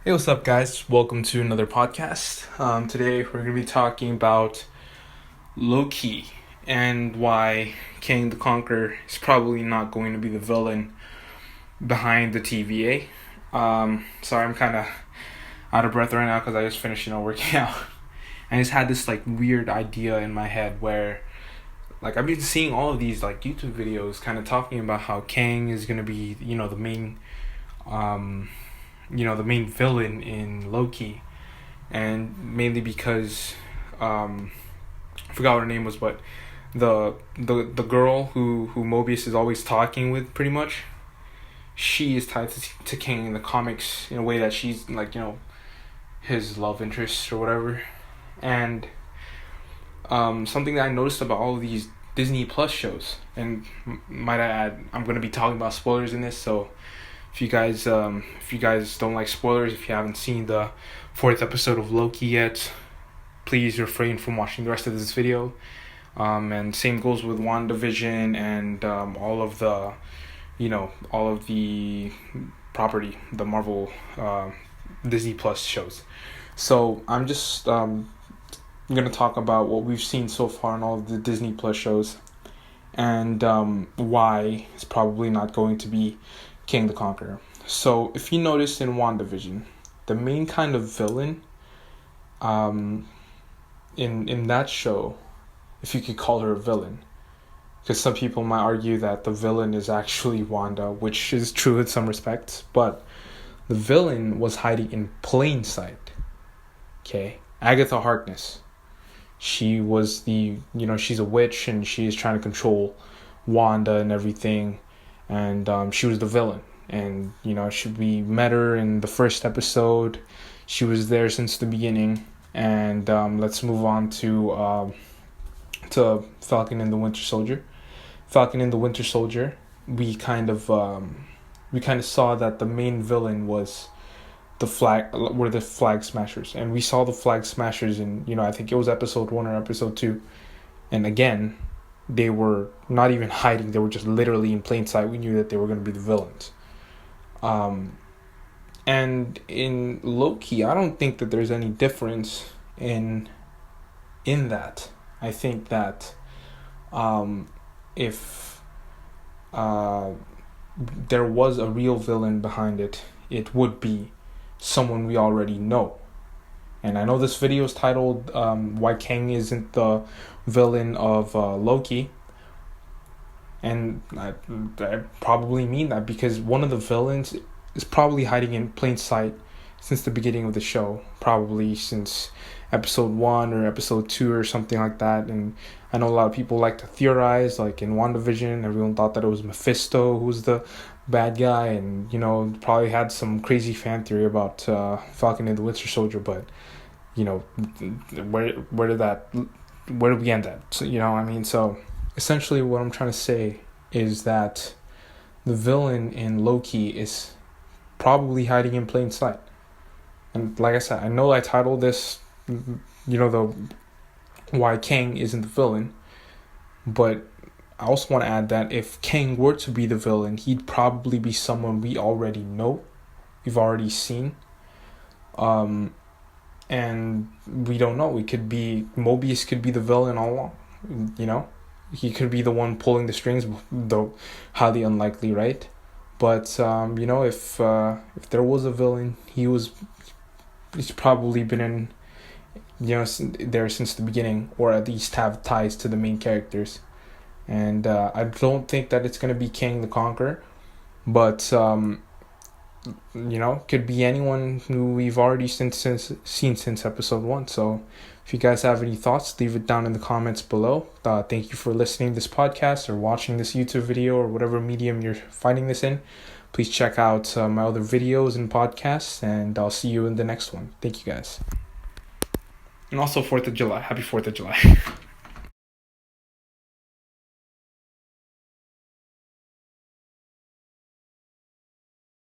Hey, what's up, guys? Welcome to another podcast. Today we're going to be talking about Loki and why King the Conqueror is probably not going to be the villain behind the TVA. Sorry, I'm kind of out of breath right now because I just finished, working out. I just had this weird idea in my head where, I've been seeing all of these YouTube videos kind of talking about how Kang is going to be, the main the main villain in Loki, and mainly because I forgot what her name was, but the girl who Mobius is always talking with, pretty much, she is tied to King in the comics in a way that she's his love interest or whatever. And something that I noticed about all of these Disney Plus shows, and might I add, I'm going to be talking about spoilers in this, so if you guys don't like spoilers, if you haven't seen the 4th episode of Loki yet, please refrain from watching the rest of this video. And same goes with WandaVision and all of the property, the Marvel Disney Plus shows. So I'm just gonna talk about what we've seen so far in all of the Disney Plus shows, and why it's probably not going to be King the Conqueror. So if you notice in WandaVision, the main kind of villain in that show, if you could call her a villain, because some people might argue that the villain is actually Wanda, which is true in some respects, but the villain was hiding in plain sight. Okay, Agatha Harkness. She was she's a witch and she is trying to control Wanda and everything. And she was the villain. And, we met her in the first episode. She was there since the beginning. And let's move on to Falcon and the Winter Soldier. Falcon and the Winter Soldier, we kind of saw that the main villain was the Flag Smashers. And we saw the Flag Smashers in, I think it was episode 1 or episode 2. And again, they were not even hiding. They were just literally in plain sight. We knew that they were going to be the villains. And in Loki, I don't think that there's any difference in that. I think that if there was a real villain behind it, it would be someone we already know. And I know this video is titled Why Kang Isn't the Villain of Loki. And I probably mean that because one of the villains is probably hiding in plain sight since the beginning of the show. Probably since episode 1 or episode 2 or something like that. And I know a lot of people like to theorize, like in WandaVision, everyone thought that it was Mephisto who was the bad guy. And, probably had some crazy fan theory about Falcon and the Winter Soldier. But, where did we end at? So, So essentially what I'm trying to say is that the villain in Loki is probably hiding in plain sight. And like I said, I know I titled this, the Why Kang Isn't the Villain, but I also want to add that if Kang were to be the villain, he'd probably be someone we already know, we've already seen. And we don't know. Mobius could be the villain all along, He could be the one pulling the strings, though highly unlikely, right? But if there was a villain, he's probably been in there since the beginning, or at least have ties to the main characters. And I don't think that it's gonna be King the Conqueror, but could be anyone who we've already seen since episode 1. So if you guys have any thoughts, leave it down in the comments below. Thank you for listening to this podcast or watching this YouTube video or whatever medium you're finding this in. Please check out my other videos and podcasts, and I'll see you in the next one. Thank you, guys. And also 4th of July. Happy 4th of July.